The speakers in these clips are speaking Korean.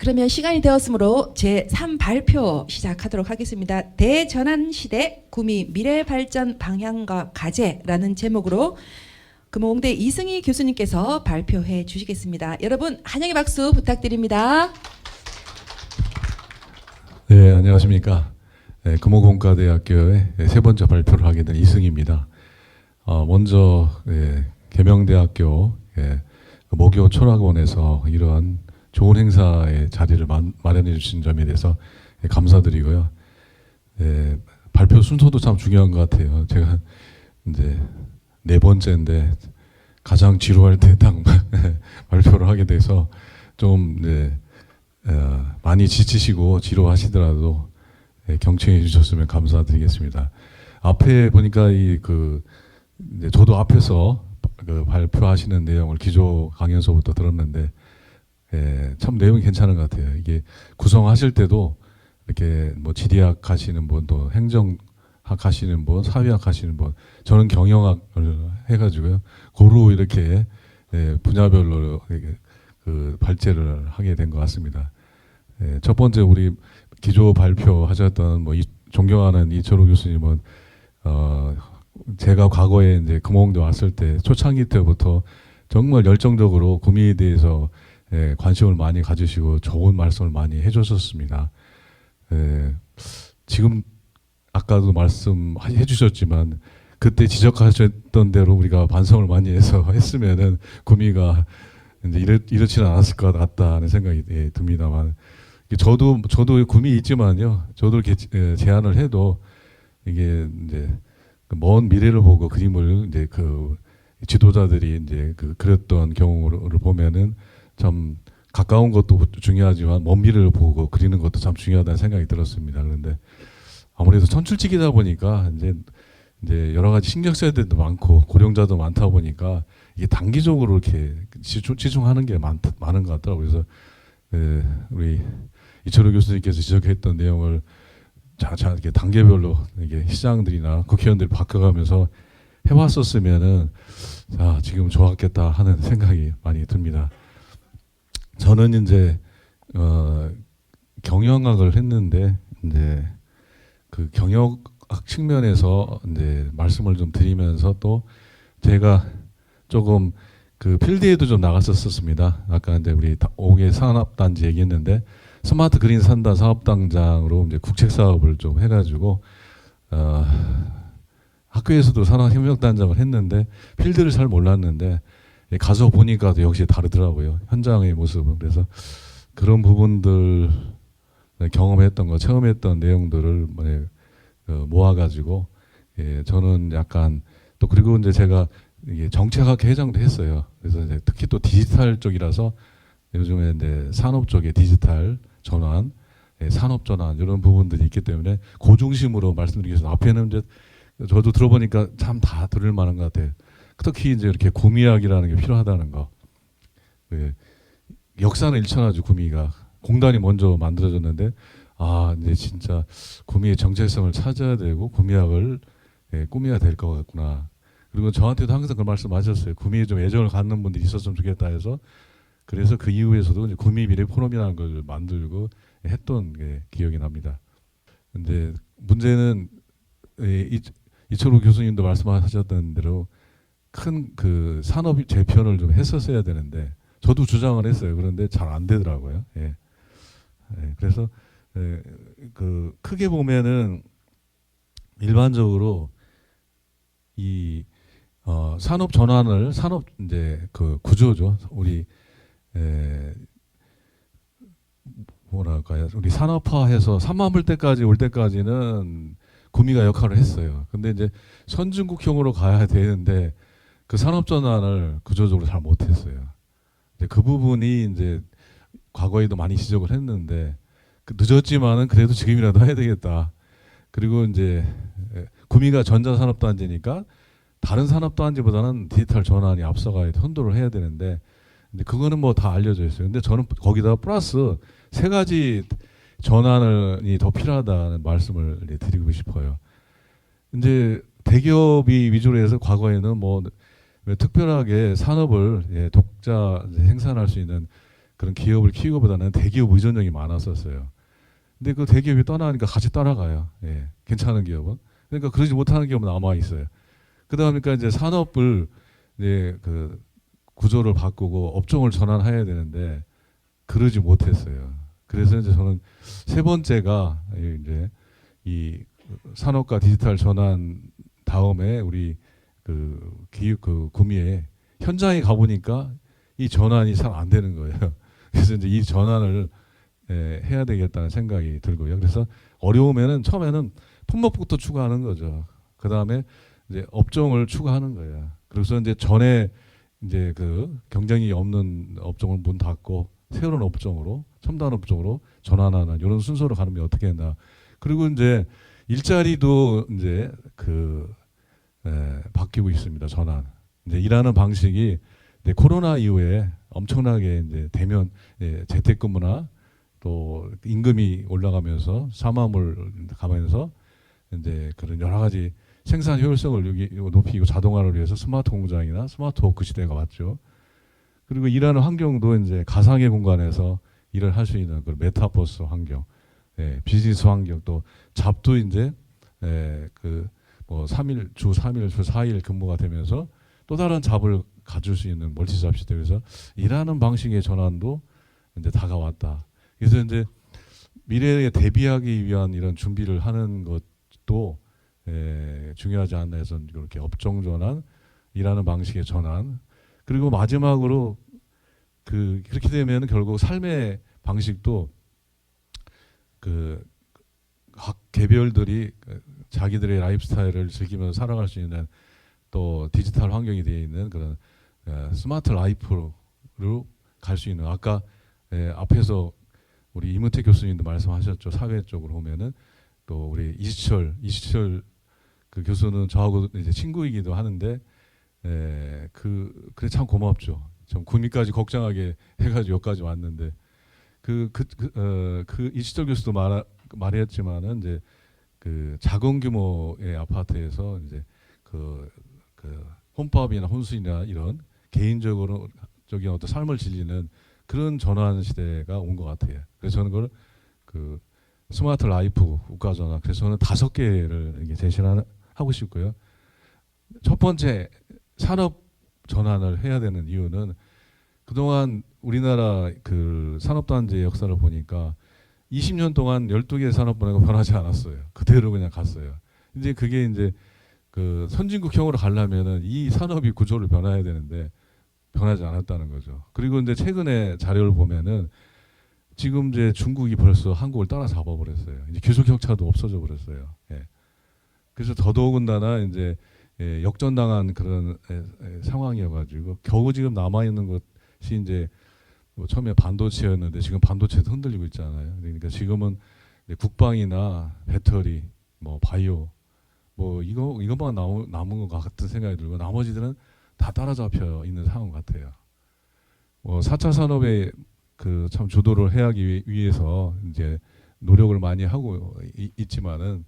그러면 시간이 되었으므로 제3 발표 시작하도록 하겠습니다. 대전환 시대 구미 미래 발전 방향과 과제라는 제목으로 금호공대 이승희 교수님께서 발표해 주시겠습니다. 여러분 환영의 박수 부탁드립니다. 네, 안녕하십니까. 네, 금호공과대학교의 세 번째 발표를 하게 된 이승희입니다. 먼저 계명대학교 모교 철학원에서 이러한 좋은 행사의 자리를 마련해 주신 점에 대해서 감사드리고요. 발표 순서도 참 중요한 것 같아요. 제가 이제 네 번째인데 가장 지루할 때 딱 발표를 하게 돼서 좀 많이 지치시고 지루하시더라도 경청해 주셨으면 감사드리겠습니다. 앞에 보니까 저도 앞에서 발표하시는 내용을 기조 강연서부터 들었는데 참 내용이 괜찮은 것 같아요. 이게 구성하실 때도 이렇게 뭐 지리학 하시는 분, 또 행정학 하시는 분, 사회학 하시는 분, 저는 경영학을 해가지고요. 고루 이렇게 분야별로 발제를 하게 된 것 같습니다. 첫 번째 우리 기조 발표하셨던 존경하는 이철호 교수님은 제가 과거에 이제 금호공대 왔을 때 초창기 때부터 정말 열정적으로 구미에 대해서 관심을 많이 가지시고 좋은 말씀을 많이 해주셨습니다. 지금 아까도 말씀해 주셨지만 그때 지적하셨던 대로 우리가 반성을 많이 해서 했으면은 구미가 이제 이렇지는 않았을 것 같다는 생각이 듭니다만 저도 구미에 있지만요. 저도 이렇게 제안을 해도 이게 이제 먼 미래를 보고 그림을 이제 지도자들이 이제 그렸던 경우를 보면은 참 가까운 것도 중요하지만 먼 미래를 보고 그리는 것도 참 중요하다는 생각이 들었습니다. 그런데 아무래도 천출직이다 보니까 이제 여러 가지 신경 써야 될 때도 많고 고령자도 많다 보니까 이게 단기적으로 이렇게 치중하는 게 많은 것 같더라고요. 그래서 우리 이철호 교수님께서 지적했던 내용을 이렇게 단계별로 이게 시장들이나 국회의원들이 바꿔가면서 해왔었으면은 지금 좋았겠다 하는 생각이 많이 듭니다. 저는 이제 경영학을 했는데 이제 그 경영학 측면에서 이제 말씀을 좀 드리면서 또 제가 조금 필드에도 좀 나갔었습니다. 아까 이제 우리 5개 산업단지 얘기했는데 스마트 그린 산다 사업당장으로 이제 국책 사업을 좀 해가지고 학교에서도 산업협력단장을 했는데 필드를 잘 몰랐는데 가서 보니까 역시 다르더라고요. 현장의 모습은. 그래서 그런 부분들 경험했던 거, 체험했던 내용들을 모아가지고 저는 약간 또 그리고 이제 제가 이게 정책학 회장도 했어요. 그래서 이제 특히 또 디지털 쪽이라서 요즘에 이제 산업 쪽에 디지털 전환, 산업 전환 이런 부분들이 있기 때문에 그 중심으로 말씀드리겠습니다. 앞에는 이제 저도 들어보니까 참 다 들을 만한 것 같아요. 특히 이제 이렇게 구미학이라는 게 필요하다는 거. 역사는 일천하죠. 구미가 공단이 먼저 만들어졌는데 이제 진짜 구미의 정체성을 찾아야 되고 구미학을 꾸며야 될 것 같구나. 그리고 저한테도 항상 그 말씀하셨어요. 구미에 좀 애정을 갖는 분들이 있었으면 좋겠다 해서 그래서 그 이후에서도 이제 구미 미래 포럼이라는 걸 만들고 했던 게 기억이 납니다. 근데 문제는 이철호 교수님도 말씀하셨던 대로 큰 산업 재편을 좀 했었어야 되는데 저도 주장을 했어요. 그런데 잘 안 되더라고요. 그래서 크게 보면은 일반적으로 이 산업 전환을 산업 이제 구조죠. 우리 뭐랄까요? 우리 산업화해서 3만 불대까지 올 때까지는 구미가 역할을 했어요. 근데 이제 선진국형으로 가야 되는데 그 산업 전환을 구조적으로 잘 못했어요. 그 부분이 이제 과거에도 많이 지적을 했는데 늦었지만은 그래도 지금이라도 해야 되겠다. 그리고 이제 구미가 전자산업단지니까 다른 산업단지보다는 디지털 전환이 앞서가야 선도를 해야 되는데 근데 그거는 뭐 다 알려져 있어요. 근데 저는 거기다 플러스 세 가지 전환이 더 필요하다는 말씀을 드리고 싶어요. 이제 대기업이 위주로 해서 과거에는 뭐 특별하게 산업을 독자 생산할 수 있는 그런 기업을 키우기보다는 대기업 의존력이 많았었어요. 근데 그 대기업이 떠나니까 같이 따라가요. 예, 괜찮은 기업은. 그러니까 그러지 못하는 기업은 남아 있어요. 그러니까 이제 산업을 이제 그 구조를 바꾸고 업종을 전환해야 되는데 그러지 못했어요. 그래서 이제 저는 세 번째가 이제 이 산업과 디지털 전환 다음에 우리 그 기업 그 구미에 현장에 가보니까 이 전환이 잘 안 되는 거예요. 그래서 이제 이 전환을 해야 되겠다는 생각이 들고요. 그래서 어려우면은 처음에는 품목부터 추가하는 거죠. 그 다음에 이제 업종을 추가하는 거예요. 그래서 이제 전에 이제 그 경쟁이 없는 업종을 문 닫고 새로운 업종으로 첨단 업종으로 전환하는 이런 순서로 가는 게 어떻게 했나. 그리고 이제 일자리도 이제 그 바뀌고 있습니다. 전환. 이제 일하는 방식이 이제 코로나 이후에 엄청나게 이제 대면 재택근무나 또 임금이 올라가면서 사망을 가면서 이제 그런 여러 가지 생산 효율성을 높이고 자동화를 위해서 스마트 공장이나 스마트 워크 시대가 왔죠. 그리고 일하는 환경도 이제 가상의 공간에서 일을 할 수 있는 그 메타버스 환경, 비즈니스 환경 또 잡도 이제 그뭐 3일 주 3일 주 4일 근무가 되면서 또 다른 잡을 가질 수 있는 멀티잡 시대. 그래서 일하는 방식의 전환도 이제 다가왔다. 그래서 이제 미래에 대비하기 위한 이런 준비를 하는 것도 중요하지 않나 해서 이렇게 업종 전환, 일하는 방식의 전환, 그리고 마지막으로 그렇게 되면 결국 삶의 방식도 그 각 개별들이 자기들의 라이프 스타일을 즐기면서 살아갈 수 있는 또 디지털 환경이 되어 있는 그런 스마트 라이프로 갈 수 있는 아까 앞에서 우리 이문택 교수님도 말씀하셨죠. 사회 쪽으로 보면은 또 우리 이시철 그 교수는 저하고 이제 친구이기도 하는데 그래 참 고맙죠. 좀 구미까지 걱정하게 해가지고 여기까지 왔는데 그 이시철 교수도 말했지만은 이제 그 작은 규모의 아파트에서 이제 그 혼밥이나 혼수이나 이런 개인적으로 적인 어떤 삶을 질리는 그런 전환 시대가 온 것 같아요. 그래서 저는 그걸 그 스마트 라이프 국가 전환. 그래서 저는 5개를 이게 제시를 하고 싶고요. 첫 번째 산업 전환을 해야 되는 이유는 그동안 우리나라 그 산업단지의 역사를 보니까 20년 동안 12개의 산업분야가 변하지 않았어요. 그대로 그냥 갔어요. 이제 그게 이제 그 선진국형으로 가려면은 이 산업이 구조를 변화해야 되는데 변하지 않았다는 거죠. 그리고 이제 최근에 자료를 보면은 지금 이제 중국이 벌써 한국을 따라잡아 버렸어요. 이제 기술 격차도 없어져 버렸어요. 그래서 더더군다나 이제 역전당한 그런 상황이어가지고 겨우 지금 남아 있는 것이 이제 뭐 처음에 반도체였는데 지금 반도체도 흔들리고 있잖아요. 그러니까 지금은 국방이나 배터리, 뭐 바이오, 뭐 이것만 남은 것 같은 생각이 들고 나머지들은 다 따라잡혀 있는 상황 같아요. 뭐 4차 산업에 그 참 주도를 해야기 위해서 이제 노력을 많이 하고 있지만은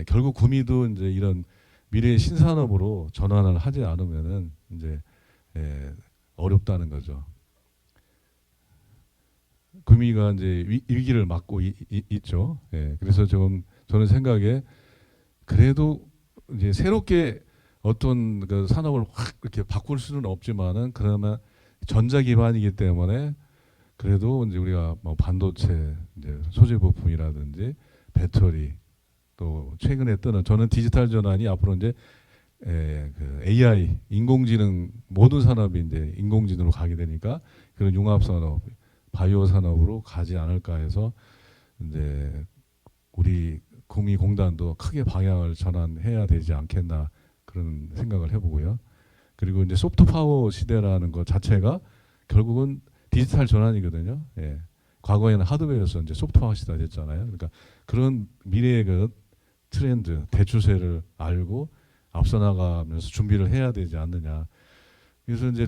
결국 구미도 이제 이런 미래의 신산업으로 전환을 하지 않으면은 이제 어렵다는 거죠. 구미가 이제 위기를 맞고 있죠. 그래서 저는 생각에 그래도 이제 새롭게 어떤 그 산업을 확 이렇게 바꿀 수는 없지만은 그러면 전자 기반이기 때문에 그래도 이제 우리가 뭐 반도체, 이제 소재 부품이라든지 배터리 또 최근에 뜨는 저는 디지털 전환이 앞으로 이제 그 AI 인공지능 모든 산업이 이제 인공지능으로 가게 되니까 그런 융합 산업, 바이오 산업으로 가지 않을까 해서 이제 우리 구미공단도 크게 방향을 전환해야 되지 않겠나 그런 생각을 해보고요. 그리고 이제 소프트 파워 시대라는 것 자체가 결국은 디지털 전환이거든요. 과거에는 하드웨어에서 이제 소프트웨어 시대가 됐잖아요. 그러니까 그런 미래의 그 트렌드, 대추세를 알고 앞서 나가면서 준비를 해야 되지 않느냐. 그래서 이제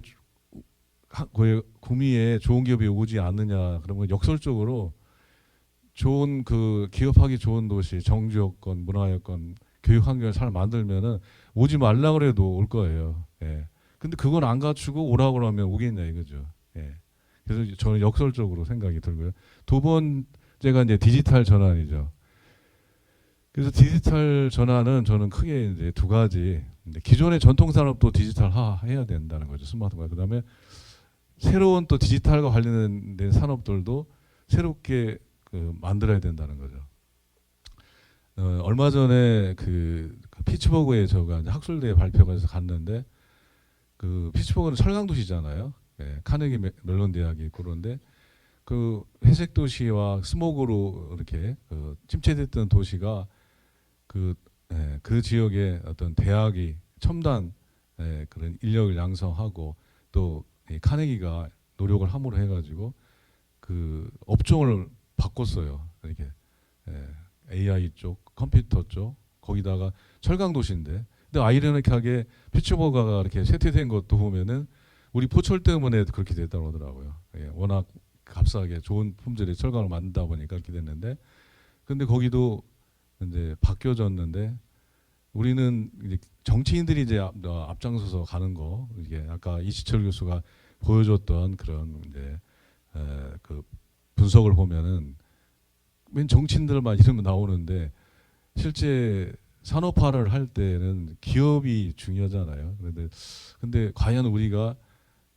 구미에 좋은 기업이 오지 않느냐. 그러면 역설적으로 좋은 그 기업하기 좋은 도시, 정주 여건, 문화 여건, 교육 환경을 잘 만들면은 오지 말라 그래도 올 거예요. 근데 그건 안 갖추고 오라고 그러면 오겠냐 이거죠. 그래서 저는 역설적으로 생각이 들고요. 두 번째가 이제 디지털 전환이죠. 그래서 디지털 전환은 저는 크게 이제 두 가지. 기존의 전통 산업도 디지털화해야 된다는 거죠. 스마트폰. 그다음에 새로운 또 디지털과 관련된 산업들도 새롭게 만들어야 된다는 거죠. 얼마 전에 그 피츠버그에 제가 이제 학술대 발표가 돼서 갔는데 그 피츠버그는 철강 도시잖아요. 예, 카네기 멜론 대학이 있고 그런데 그 회색 도시와 스모그로 이렇게 침체됐던 도시가 그 지역의 어떤 대학이 첨단 그런 인력을 양성하고 또 이 카네기가 노력을 함으로 해가지고 그 업종을 바꿨어요. 이렇게 AI 쪽, 컴퓨터 쪽 거기다가 철강 도시인데, 근데 아이러니하게 피츠버그가 이렇게 쇠퇴된 것도 보면은 우리 포철 때문에 그렇게 됐다고 하더라고요. 예, 워낙 값싸게 좋은 품질의 철강을 만들다 보니까 그렇게 됐는데, 근데 거기도 이제 바뀌어졌는데 우리는 이제 정치인들이 이제 앞장서서 가는 거, 이게 아까 이시철 교수가 보여줬던 그런 이제 그 분석을 보면은 맨 정치인들만 이름이 나오는데 실제 산업화를 할 때는 기업이 중요하잖아요. 근데 과연 우리가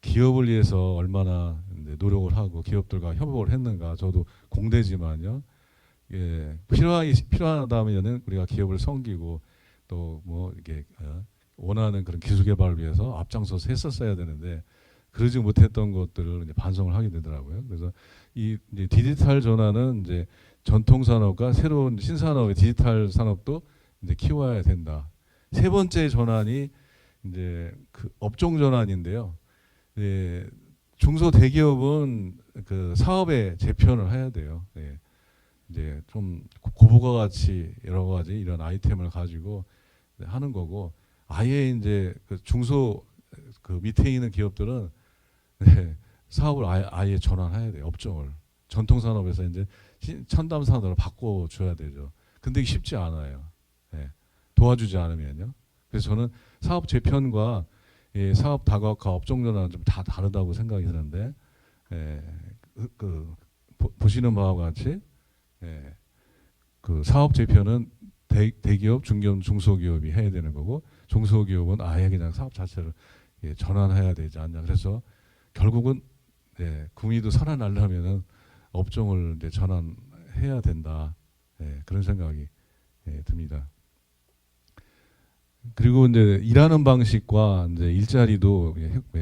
기업을 위해서 얼마나 이제 노력을 하고 기업들과 협업을 했는가? 저도 공대지만요. 예, 필요하다면은 우리가 기업을 섬기고 또 뭐 이렇게 원하는 그런 기술 개발을 위해서 앞장서서 했었어야 되는데 그러지 못했던 것들을 이제 반성을 하게 되더라고요. 그래서 이 이제 디지털 전환은 이제 전통 산업과 새로운 신산업의 디지털 산업도 이제 키워야 된다. 세 번째 전환이 이제 그 업종 전환인데요. 예, 중소 대기업은 그 사업의 재편을 해야 돼요. 예. 이제 좀 고부가 가치 여러 가지 이런 아이템을 가지고 하는 거고, 아예 이제 그 중소 그 밑에 있는 기업들은 네, 사업을 아예 전환해야 돼요. 업종을 전통 산업에서 이제 첨단 산업으로 바꿔줘야 되죠. 근데 이게 쉽지 않아요. 네, 도와주지 않으면요. 그래서 저는 사업 재편과 사업 다각화, 업종 전환은 좀 다 다르다고 생각이 드는데, 보시는 바와 같이 그 사업 재편은 대기업, 중기업, 중소기업이 해야 되는 거고, 중소기업은 아예 그냥 사업 자체를 전환해야 되지 않냐. 그래서 결국은 구미도 살아나려면은 업종을 이제 전환해야 된다. 그런 생각이 듭니다. 그리고 이제 일하는 방식과 이제 일자리도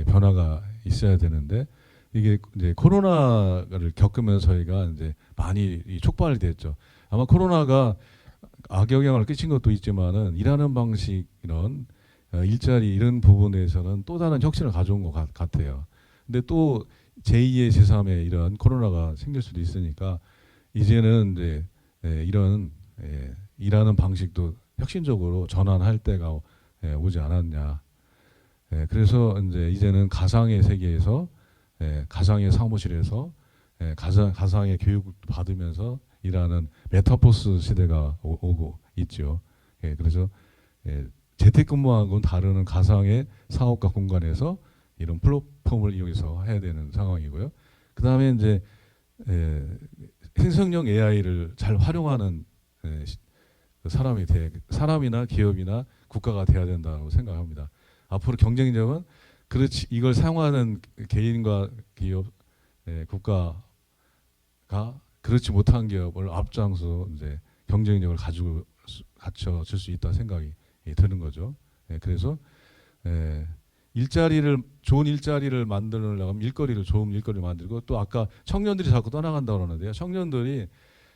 변화가 있어야 되는데, 이게 이제 코로나를 겪으면서 저희가 이제 많이 촉발이 됐죠. 아마 코로나가 악영향을 끼친 것도 있지만은 일하는 방식 이런 일자리 이런 부분에서는 또 다른 혁신을 가져온 것 같아요. 근데 또 제2의 제3의 이런 코로나가 생길 수도 있으니까 이제는 이제 이런 일하는 방식도 혁신적으로 전환할 때가 오지 않았냐. 그래서 이제는 가상의 세계에서 가상의 사무실에서 가상의 교육을 받으면서 일하는 메타버스 시대가 오고 있죠. 그래서 재택근무하고는 다른 가상의 사업과 공간에서 이런 플랫폼을 이용해서 해야 되는 상황이고요. 그 다음에 이제 생성형 AI를 잘 활용하는 사람이나 기업이나 국가가 돼야 된다고 생각합니다. 앞으로 경쟁력은 그렇지, 이걸 사용하는 개인과 기업, 국가가 그렇지 못한 기업을 앞장서 이제 경쟁력을 갖춰질 수 있다 생각이 드는 거죠. 그래서 좋은 일자리를 만들려면 좋은 일거리를 만들고, 또 아까 청년들이 자꾸 떠나간다고 그러는데요. 청년들이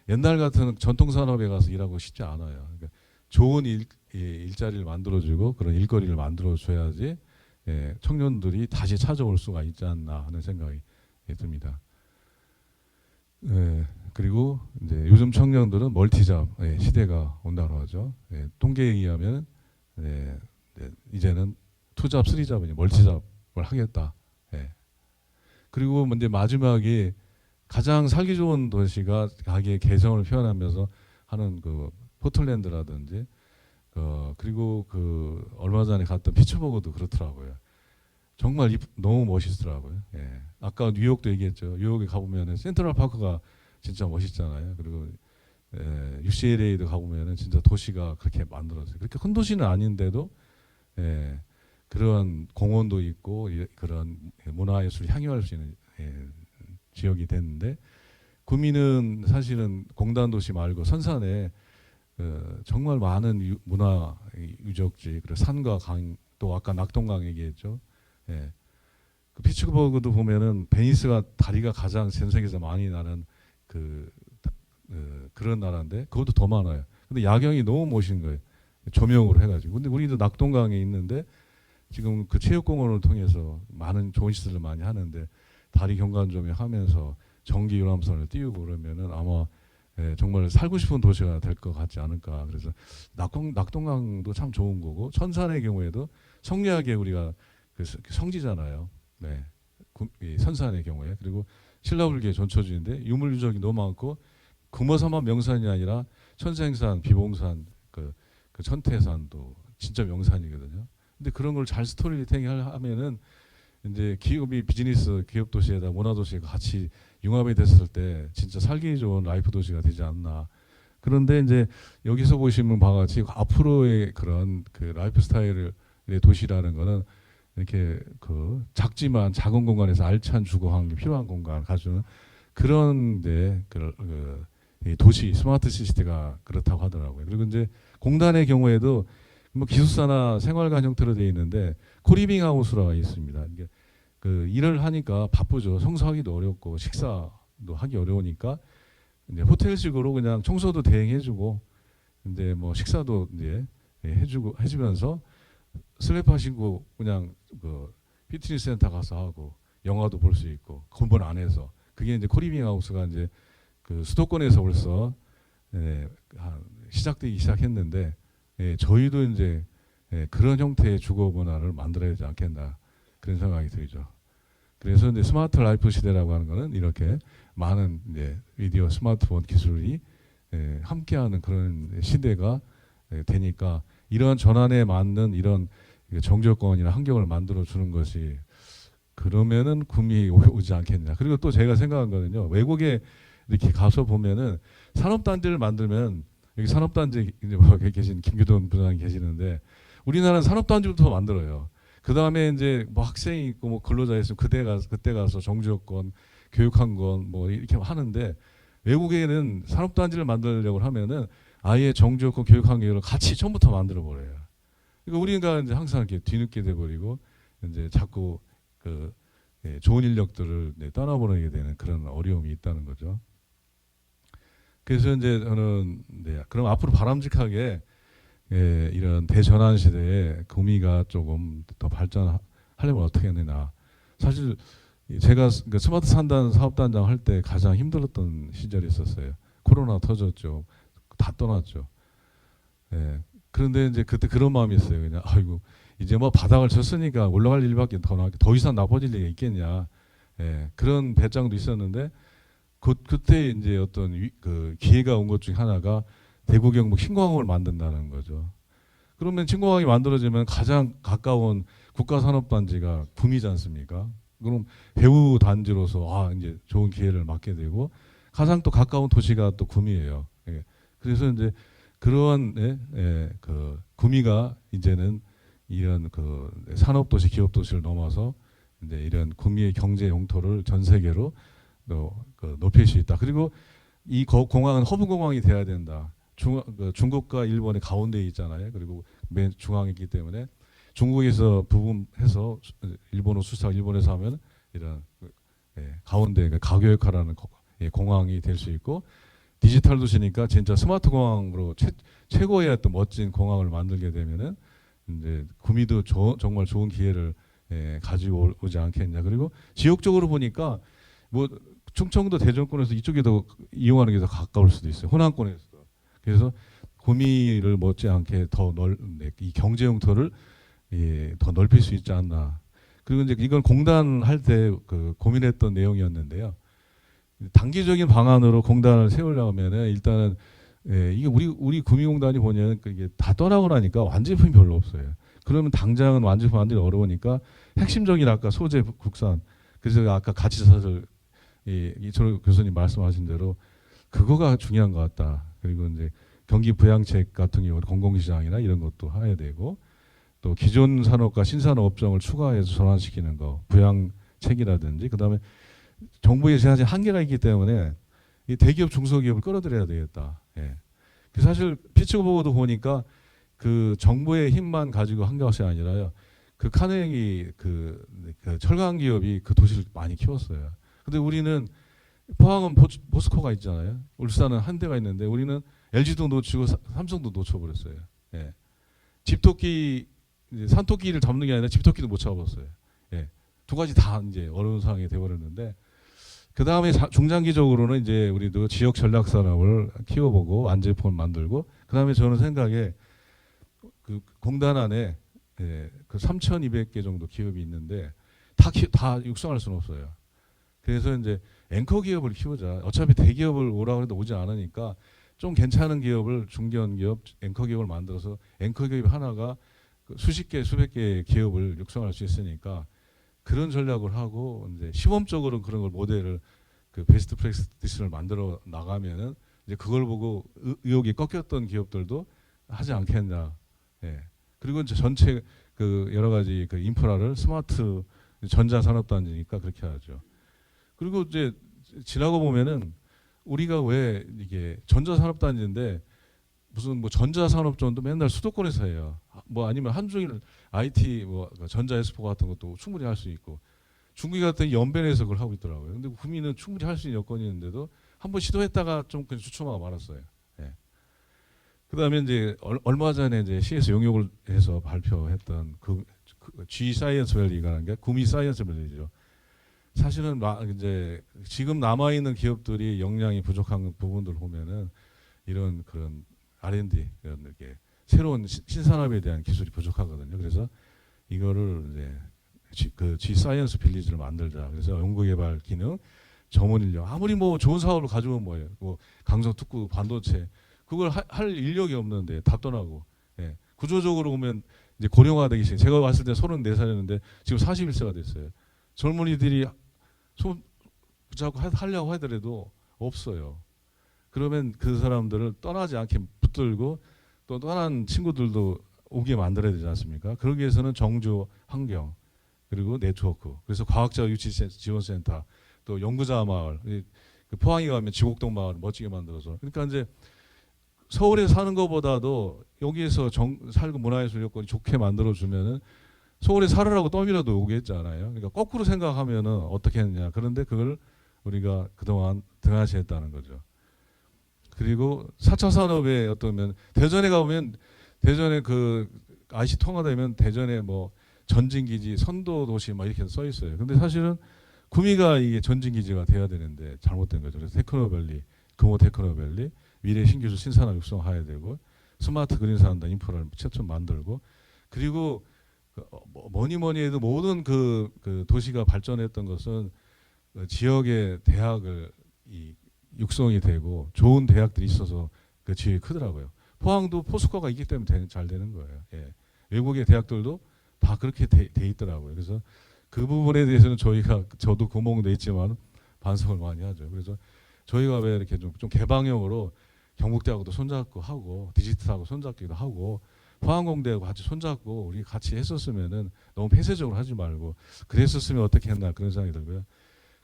옛날 같은 전통 산업에 가서 일하고 싶지 않아요. 그러니까 좋은 일자리를 만들어주고 그런 일거리를 만들어줘야지 청년들이 다시 찾아올 수가 있지 않나 하는 생각이 듭니다. 그리고 이제 요즘 청년들은 멀티잡 시대가 온다고 하죠. 통계에 의하면 이제는 투잡, 쓰리잡이 멀티잡을 하겠다. 그리고 이제 마지막에 가장 살기 좋은 도시가 자기의 개성을 표현하면서 하는 그 포틀랜드라든지 그리고 그 얼마 전에 갔던 피츠버그도 그렇더라고요. 정말 너무 멋있더라고요. 예. 아까 뉴욕도 얘기했죠. 뉴욕에 가보면은 센트럴 파크가 진짜 멋있잖아요. 그리고 UCLA도 가보면은 진짜 도시가 그렇게 만들어졌어요. 그렇게 큰 도시는 아닌데도 예, 그런 공원도 있고 그런 문화예술 향유할 수 있는 지역이 됐는데 구미는 사실은 공단 도시 말고 선산에 정말 많은 문화 유적지 그리고 산과 강 또 아까 낙동강 얘기했죠. 예. 그 피츠버그도 보면은 베니스가 다리가 가장 전 세계에서 많이 나는 그런 나라인데 그것도 더 많아요. 근데 야경이 너무 멋진 거예요. 조명으로 해가지고. 근데 우리도 낙동강에 있는데 지금 그 체육공원을 통해서 많은 좋은 시설을 많이 하는데 다리 경관 조명하면서 전기 유람선을 띄우고 그러면은 아마 정말 살고 싶은 도시가 될 것 같지 않을까. 그래서 낙동강도 참 좋은 거고 천산의 경우에도 성리학에 우리가 그 성지잖아요. 네, 이 선산의 경우에 그리고 신라불교의 전초지인데 유물 유적이 너무 많고 금호사만 명산이 아니라 천생산, 비봉산, 그 천태산도 진짜 명산이거든요. 근데 그런 걸 잘 스토리텔링 하면은 이제 기업이 비즈니스 기업 도시에다 문화 도시가 같이 융합이 됐을 때 진짜 살기 좋은 라이프 도시가 되지 않나. 그런데 이제 여기서 보시면 바와 같이 앞으로의 그런 그 라이프 스타일의 도시라는 거는 이렇게 그 작지만 작은 공간에서 알찬 주거 환경이 필요한 공간을 가주는 그런데 이 도시 스마트 시티가 그렇다고 하더라고요. 그리고 이제 공단의 경우에도 뭐 기숙사나 생활관 형태로 되어 있는데 코리빙 하우스라고 있습니다. 이게 그 일을 하니까 바쁘죠. 청소하기도 어렵고 식사도 하기 어려우니까 이제 호텔식으로 그냥 청소도 대행해주고 근데 뭐 식사도 이제 해주면서 슬리퍼 신고 그냥 그 피트니스 센터 가서 하고 영화도 볼 수 있고 건물 안에서 그게 이제 코리빙 하우스가 이제 그 수도권에서 벌써 시작되기 시작했는데 저희도 이제 그런 형태의 주거 문화를 만들어야 되지 않겠나 그런 생각이 들죠. 그래서 이제 스마트 라이프 시대라고 하는 거는 이렇게 많은 이제 미디어 스마트폰 기술이 함께하는 그런 시대가 되니까 이러한 전환에 맞는 이런 정조건이나 환경을 만들어 주는 것이 그러면은 구미 오지 않겠냐. 그리고 또 제가 생각한 거는요. 외국에 이렇게 가서 보면은 산업단지를 만들면 여기 산업단지 이제 뭐 계신 김규돈 부장님 계시는데 우리나라는 산업단지부터 만들어요. 그 다음에 이제 뭐 학생이 있고 뭐 근로자 있으면 그때 가서 정주여건, 교육환건 뭐 이렇게 하는데 외국에는 산업단지를 만들려고 하면은 아예 정주여건, 교육환경을 같이 처음부터 만들어 버려요. 그러니까 우리가 이제 항상 이렇게 뒤늦게 돼버리고 이제 자꾸 좋은 인력들을 떠나보내게 되는 그런 어려움이 있다는 거죠. 그래서 이제 저는 그럼 앞으로 바람직하게 이런 대전환 시대에 구미가 조금 더 발전하려면 어떻게 해야 되나. 사실 제가 그 스마트 산단 사업단장 할 때 가장 힘들었던 시절이 있었어요. 코로나 터졌죠. 다 떠났죠. 그런데 이제 그때 그런 마음이 있어요. 그냥 아이고 이제 뭐 바닥을 쳤으니까 올라갈 일밖에 더 이상 나빠질 일이 있겠냐. 그런 배짱도 있었는데 그때 이제 어떤 그 기회가 온 것 중에 하나가 대구 경북 신공항을 만든다는 거죠. 그러면 신공항이 만들어지면 가장 가까운 국가산업단지가 구미지 않습니까? 그럼 배후 단지로서 이제 좋은 기회를 맞게 되고 가장 또 가까운 도시가 또 구미예요. 그래서 이제 그러한 그 구미가 이제는 이런 그 산업도시, 기업도시를 넘어서 이제 이런 구미의 경제 영토를 전 세계로 높일 수 있다. 그리고 이 공항은 허브 공항이 돼야 된다. 중국과 일본의 가운데에 있잖아요. 그리고 맨 중앙에 있기 때문에 중국에서 부분해서 일본으로 수출하고 일본에서 하면 이런 가운데 가교역화라는 공항이 될 수 있고 디지털 도시니까 진짜 스마트 공항으로 최고의 어떤 멋진 공항을 만들게 되면은 이제 구미도 정말 좋은 기회를 가지고 오지 않겠냐. 그리고 지역적으로 보니까 뭐 충청도 대전권에서 이쪽에 더 이용하는 게 더 가까울 수도 있어요. 호남권에서도. 그래서 구미를 못지않게 이 경제 영토를 더 넓힐 수 있지 않나. 그리고 이제 이건 공단 할 때 고민했던 내용이었는데요. 단기적인 방안으로 공단을 세우려면은 일단은 이게 우리 구미공단이 보면 이게 다 떠나고 나니까 완제품이 별로 없어요. 그러면 당장은 완제품 만들기 어려우니까 핵심적인 아까 소재 국산, 그래서 아까 가치사슬 이철호 교수님 말씀하신 대로 그거가 중요한 것 같다. 그리고 이제 경기 부양책 같은 경우 공공시장이나 이런 것도 해야 되고, 또 기존 산업과 신산업 업종을 추가해서 전환시키는 거, 부양책이라든지, 그다음에 정부의 제한이 한계가 있기 때문에 이 대기업 중소기업을 끌어들여야 되겠다. 예. 그 사실 피치 보고도 보니까 그 정부의 힘만 가지고 한 것이 아니라요. 그 카네기 그 철강 기업이 그 도시를 많이 키웠어요. 근데 우리는 포항은 포스코가 있잖아요. 울산은 한대가 있는데 우리는 LG도 놓치고 삼성도 놓쳐버렸어요. 예. 집토끼 산토끼를 잡는 게 아니라 집토끼도 못 잡았어요. 예. 두 가지 다 이제 어려운 상황이 돼버렸는데, 그 다음에 중장기적으로는 이제 우리도 지역 전략 산업을 키워보고 완제품을 만들고, 그 다음에 저는 생각에 그 공단 안에 그 3,200개 정도 기업이 있는데 다 육성할 수는 없어요. 그래서 이제 앵커 기업을 키우자. 어차피 대기업을 오라고 해도 오지 않으니까 좀 괜찮은 기업을 중견 기업, 앵커 기업을 만들어서 앵커 기업 하나가 수십 개, 수백 개의 기업을 육성할 수 있으니까 그런 전략을 하고 이제 시범적으로 그런 걸 모델을 그 베스트 프랙티스를 만들어 나가면은 이제 그걸 보고 의욕이 꺾였던 기업들도 하지 않겠냐. 예. 그리고 이제 전체 그 여러 가지 그 인프라를 스마트 전자산업단지니까 그렇게 하죠. 그리고 이제 지나고 보면은 우리가 왜 이게 전자산업단지인데 무슨 뭐 전자산업존도 맨날 수도권에서 해요. 뭐 아니면 하루 종일 IT 뭐 전자엑스포 같은 것도 충분히 할 수 있고, 중국이 같은 연변에서 그걸 하고 있더라고요. 근데 구민은 충분히 할 수 있는 여건이 있는데도 한번 시도했다가 좀 그냥 주춤하고 말았어요. 예. 그다음에 이제 얼마 전에 이제 CS 용역을 해서 발표했던 그 G 사이언스 밸리라는 게 구미 사이언스 밸리죠. 사실은 이제 지금 남아 있는 기업들이 역량이 부족한 부분들을 보면은 이런 그런 R&D 이런 이렇게 새로운 신산업에 대한 기술이 부족하거든요. 그래서 이거를 이제 그 G 사이언스 빌리지를 만들자. 그래서 연구개발 기능, 전문 인력. 아무리 뭐 좋은 사업을 가져오면 뭐예요. 뭐 강성 특구 반도체 그걸 할 인력이 없는데 답답하고. 예. 구조적으로 보면 이제 고령화되기 시작. 제가 왔을 때 34살이었는데 지금 41세가 됐어요. 젊은이들이 손 붙잡고 하려고 하더라도 없어요. 그러면 그 사람들을 떠나지 않게 붙들고 또 떠난 친구들도 오게 만들어야 되지 않습니까? 그러기 위해서는 정주, 환경, 그리고 네트워크. 그래서 과학자 유치 지원센터, 또 연구자 마을, 그 포항에 가면 지곡동 마을 멋지게 만들어서. 그러니까 이제 서울에 사는 것보다도 여기에서 살고 문화예술 여건이 좋게 만들어주면은 서울에 살으라고 떠밀어도 오게 했잖아요. 그러니까 거꾸로 생각하면은 어떻게 했느냐. 그런데 그걸 우리가 그동안 등한시했다는 거죠. 그리고 4차 산업에 어떠면 대전에 가보면 대전에 그 IC 통화되면 대전에 뭐 전진기지, 선도도시 막 이렇게 써 있어요. 근데 사실은 구미가 이게 전진기지가 돼야 되는데 잘못된 거죠. 그래서 테크노밸리, 금호 테크노밸리, 미래 신기술 신산업 육성해야 되고, 스마트 그린 산업단 인프라를 최초 만들고, 그리고 뭐니 해도 모든 그 도시가 발전했던 것은 지역의 대학을 육성이 되고 좋은 대학들이 있어서 그 지역이 크더라고요. 포항도 포스코가 있기 때문에 잘 되는 거예요. 예. 외국의 대학들도 다 그렇게 돼 있더라고요. 그래서 그 부분에 대해서는 저도 구멍돼 있지만 반성을 많이 하죠. 그래서 저희가 왜 이렇게 좀 개방형으로 경북대하고도 손잡고 하고 디지털하고 손잡기도 하고 포항공대하고 같이 손잡고 우리 같이 했었으면은 너무 폐쇄적으로 하지 말고 그랬었으면 어떻게 했나 그런 생각이 들고요.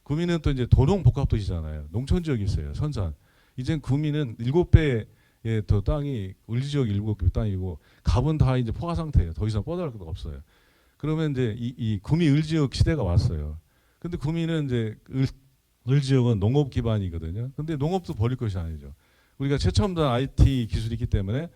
구미는 또 이제 도농복합도시잖아요. 농촌 지역이 있어요. 선산. 이젠 구미는 7배의 더 땅이 을지 지역 7개 땅이고 갑은 다 이제 포화 상태예요. 더 이상 뻗어갈 것도 없어요. 그러면 이제 이 구미 을지역 시대가 왔어요. 근데 구미는 이제 을지역은 농업 기반이거든요. 근데 농업도 버릴 것이 아니죠. 우리가 최첨단 IT 기술이 있기 때문에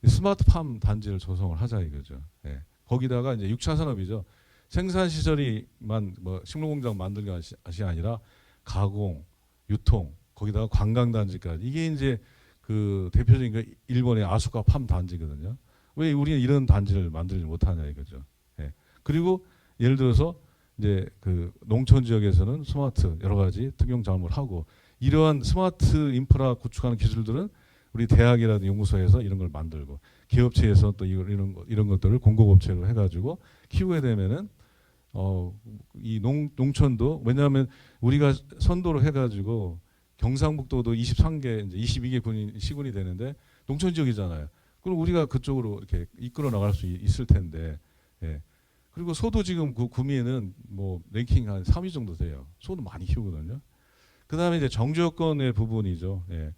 스마트팜 단지를 조성을 하자 이거죠. 예. 거기다가 이제 6차 산업이죠. 생산 시설이만 뭐 식물공장 만들기 것이 아니라 가공, 유통, 거기다가 관광 단지까지 이게 이제 그 대표적인 그 일본의 아수카 팜 단지거든요. 왜 우리는 이런 단지를 만들지 못하냐 이거죠. 예. 그리고 예를 들어서 이제 그 농촌 지역에서는 스마트 여러 가지 특용 작업을 하고 이러한 스마트 인프라 구축하는 기술들은 우리 대학이라든 연구소에서 이런 걸 만들고 기업체에서 또 이런 것들을 공공업체로 해가지고 키우게 되면은 이 농촌도 왜냐하면 우리가 선도로 해가지고 경상북도도 23개 이제 22개 시군이 되는데 농촌 지역이잖아요. 그럼 우리가 그쪽으로 이렇게 이끌어 나갈 수 있을 텐데. 예. 그리고 소도 지금 그 구미에는 뭐 랭킹 한 3위 정도 돼요. 소도 많이 키우거든요. 그다음에 이제 정주여건의 부분이죠. 예.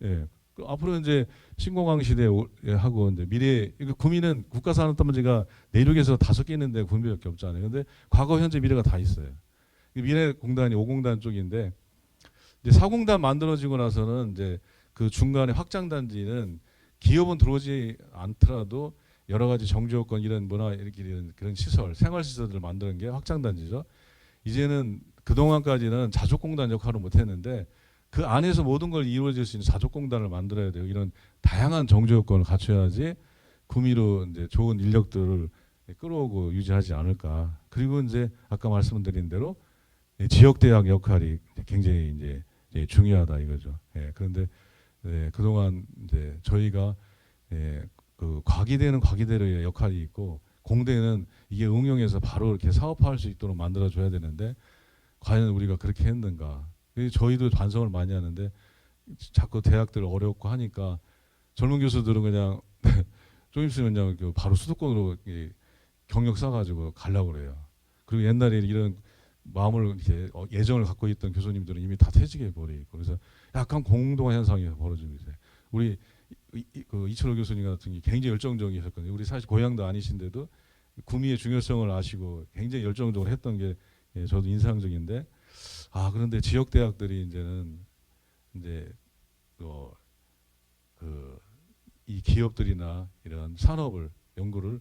예. 그 앞으로 이제 신공항 시대 하고 이제 미래 구미는 국가산업단지가 내륙에서 5개 있는데 구미밖에 없잖아요. 근데 과거 현재 미래가 다 있어요. 미래공단이 5공단 쪽인데 이제 4공단 만들어지고 나서는 이제 그 중간에 확장단지는 기업은 들어오지 않더라도 여러 가지 정주여건 이런 문화 이런 그런 시설, 생활 시설들을 만드는 게 확장단지죠. 이제는 그 동안까지는 자족공단 역할을 못했는데 그 안에서 모든 걸 이루어질 수 있는 자족공단을 만들어야 돼요. 이런 다양한 정주여건을 갖춰야지 구미로 이제 좋은 인력들을 끌어오고 유지하지 않을까. 그리고 이제 아까 말씀드린 대로 지역대학 역할이 굉장히 이제 중요하다 이거죠. 예, 그런데 그동안 이제 저희가 그 과기대는 과기대로의 역할이 있고 공대는 이게 응용해서 바로 이렇게 사업화할 수 있도록 만들어줘야 되는데 과연 우리가 그렇게 했는가? 저희도 반성을 많이 하는데 자꾸 대학들 어렵고 하니까 젊은 교수들은 그냥 좀 있으면 그냥 바로 수도권으로 경력 쌓아가지고 가려고 그래요. 그리고 옛날에 이런 마음을 이렇게 예정을 갖고 있던 교수님들은 이미 다 퇴직해 버리고 그래서 약간 공동화 현상이 벌어지고 있어요. 우리 그 이철호 교수님 같은 게 굉장히 열정적이셨거든요. 우리 사실 고향도 아니신데도 구미의 중요성을 아시고 굉장히 열정적으로 했던 게 저도 인상적인데 그런데 지역 대학들이 이제는 이제 이 기업들이나 이런 산업을 연구를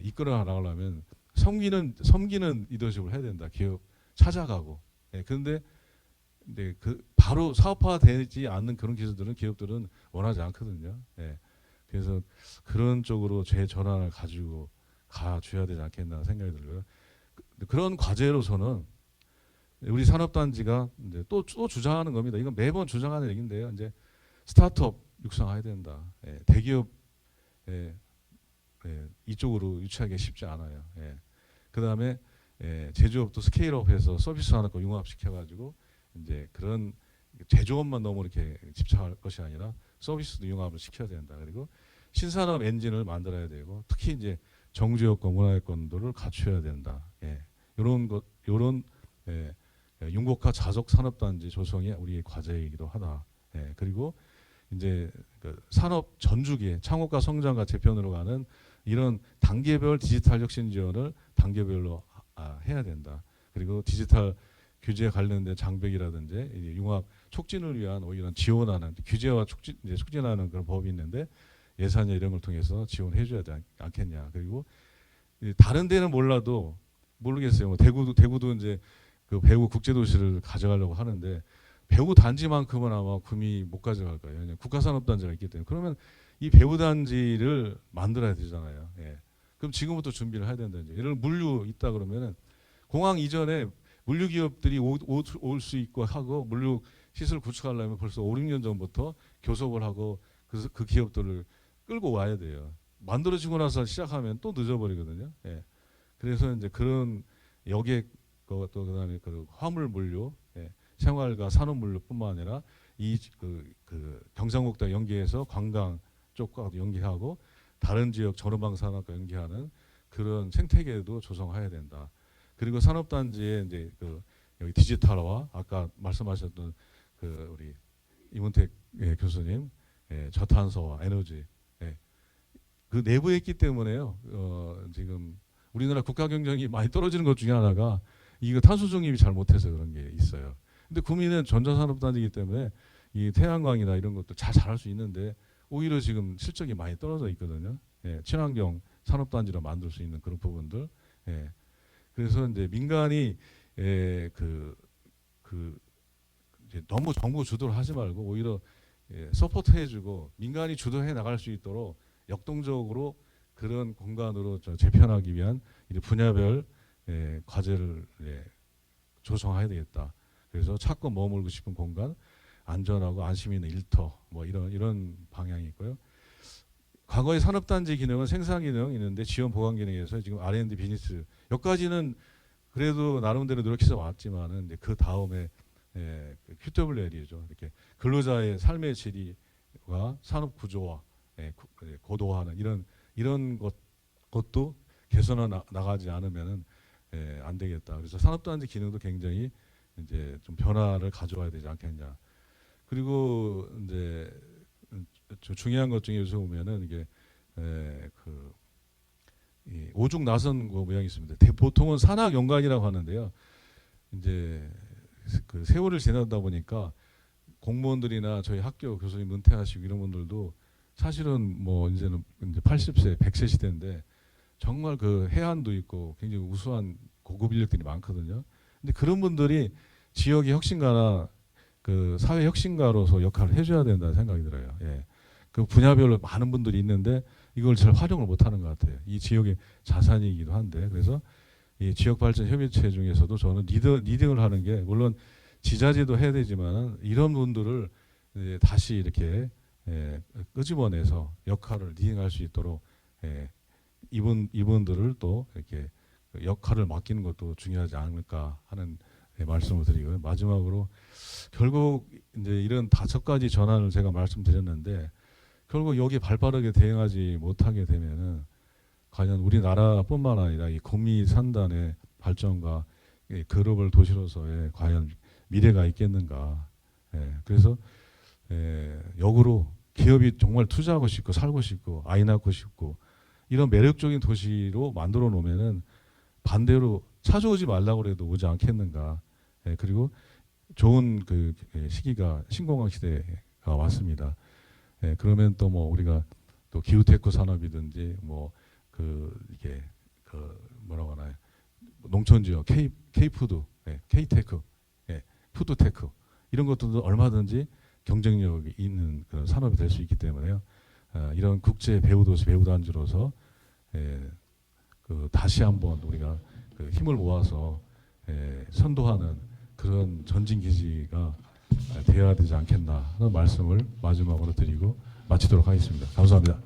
이끌어 나가려면 섬기는 리더십을 해야 된다. 기업 찾아가고. 그런데 그 바로 사업화되지 않는 그런 기술들은 기업들은 원하지 않거든요. 그래서 그런 쪽으로 재전환을 가지고 가줘야 되지 않겠나 생각이 들고요. 그런 과제로서는 우리 산업단지가 이제 또 주장하는 겁니다. 이건 매번 주장하는 얘기인데요. 이제 스타트업 육성해야 된다. 대기업 이쪽으로 유치하기 쉽지 않아요. 그 다음에 제조업도 스케일업해서 서비스 하나 거 융합시켜가지고 이제 그런 제조업만 너무 이렇게 집착할 것이 아니라 서비스도 융합을 시켜야 된다. 그리고 신산업 엔진을 만들어야 되고 특히 이제 정주여건, 문화여건들을 갖춰야 된다. 이런 융복화 자족 산업단지 조성이 우리의 과제이기도 하다. 그리고 이제 그 산업 전주기에 창업과 성장과 재편으로 가는 이런 단계별 디지털 혁신 지원을 단계별로 해야 된다. 그리고 디지털 규제에 관련된 장벽이라든지 융합 촉진을 위한 이런 지원하는 규제와 촉진하는 그런 법이 있는데 예산이나 이런 걸 통해서 지원해줘야 되지 않겠냐. 그리고 다른 데는 몰라도 모르겠어요. 뭐 대구도 이제 그 배구 국제도시를 가져가려고 하는데 배구 단지만큼은 아마 구미 못 가져갈 거예요. 왜냐하면 국가산업단지가 있기 때문에. 그러면 이 배구 단지를 만들어야 되잖아요. 그럼 지금부터 준비를 해야 된다는 얘기죠. 예를 들어 물류 있다 그러면은 공항 이전에 물류 기업들이 올 수 있고 하고 물류 시설 구축하려면 벌써 5, 6년 전부터 교섭을 하고 그 기업들을 끌고 와야 돼요. 만들어지고 나서 시작하면 또 늦어버리거든요. 그래서 이제 그런 여객 또 그다음에 그 화물 물류, 생활과 산업 물류뿐만 아니라 그 경상북도 연계해서 관광 쪽과 연계하고 다른 지역 전후방 산업과 연계하는 그런 생태계도 조성해야 된다. 그리고 산업단지에 이제 그 여기 디지털화 아까 말씀하셨던 그 우리 이문택 교수님 저탄소와 에너지 그 내부에 있기 때문에요. 지금 우리나라 국가 경쟁이 많이 떨어지는 것 중에 하나가 이거 탄소 중립이 잘 못해서 그런 게 있어요. 근데 구미는 전자산업단지이기 때문에 이 태양광이나 이런 것도 잘할 수 있는데 오히려 지금 실적이 많이 떨어져 있거든요. 친환경 산업단지로 만들 수 있는 그런 부분들. 그래서 이제 민간이 이제 너무 정부 주도를 하지 말고 오히려 서포트해주고 민간이 주도해 나갈 수 있도록 역동적으로 그런 공간으로 재편하기 위한 분야별 과제를 조성해야 되겠다. 그래서 찾고 머물고 싶은 공간, 안전하고 안심 있는 일터 뭐 이런 방향이 있고요. 과거의 산업단지 기능은 생산 기능 있는데 지원 보관 기능에서 지금 R&D 비즈니스 여기까지는 그래도 나름대로 노력해서 왔지만은 이제 그 다음에 QWL이죠. 이렇게 근로자의 삶의 질과 산업 구조와 고도화하는 이런 것도 개선해 나가지 않으면은 안 되겠다. 그래서 산업단지 기능도 굉장히 이제 좀 변화를 가져와야 되지 않겠냐. 그리고 이제 중요한 것 중에 요새 보면은 이게 이 오죽 나선 거 모양이 있습니다. 보통은 산학연관이라고 하는데요. 이제 그 세월을 지나다 보니까 공무원들이나 저희 학교 교수님 은퇴하시고 이런 분들도 사실은 뭐 이제는 이제 80세, 100세 시대인데 정말 그 해안도 있고 굉장히 우수한 고급 인력들이 많거든요. 근데 그런 분들이 지역의 혁신가나 그 사회 혁신가로서 역할을 해줘야 된다는 생각이 들어요. 예. 그 분야별로 많은 분들이 있는데 이걸 잘 활용을 못하는 것 같아요. 이 지역의 자산이기도 한데 그래서 이 지역발전협의체 중에서도 저는 리딩을 하는 게 물론 지자체도 해야 되지만 이런 분들을 이제 다시 이렇게 끄집어내서 역할을 리딩할 수 있도록 이분들을 또 이렇게 역할을 맡기는 것도 중요하지 않을까 하는 말씀을 드리고요. 마지막으로 결국 이제 이런 5가지 전환을 제가 말씀드렸는데 결국 여기 발빠르게 대응하지 못하게 되면은 과연 우리나라뿐만 아니라 이 구미 산단의 발전과 이 글로벌 도시로서의 과연 미래가 있겠는가. 그래서 역으로 기업이 정말 투자하고 싶고 살고 싶고 아이 낳고 싶고 이런 매력적인 도시로 만들어 놓으면은 반대로 찾아오지 말라고 해도 오지 않겠는가. 그리고 좋은 그 시기가 신공항 시대가 왔습니다. 그러면 또 뭐 우리가 또 기후테크 산업이든지 뭐 그 이게 그 뭐라고 하나요? 농촌지역 K푸드, K테크, 푸드테크 이런 것들도 얼마든지 경쟁력이 있는 그런 산업이 될 수 있기 때문에요. 이런 국제 배우도시 배우단지로서 그 다시 한번 우리가 그 힘을 모아서 선도하는 그런 전진 기지가 되어야 되지 않겠나 하는 말씀을 마지막으로 드리고 마치도록 하겠습니다. 감사합니다.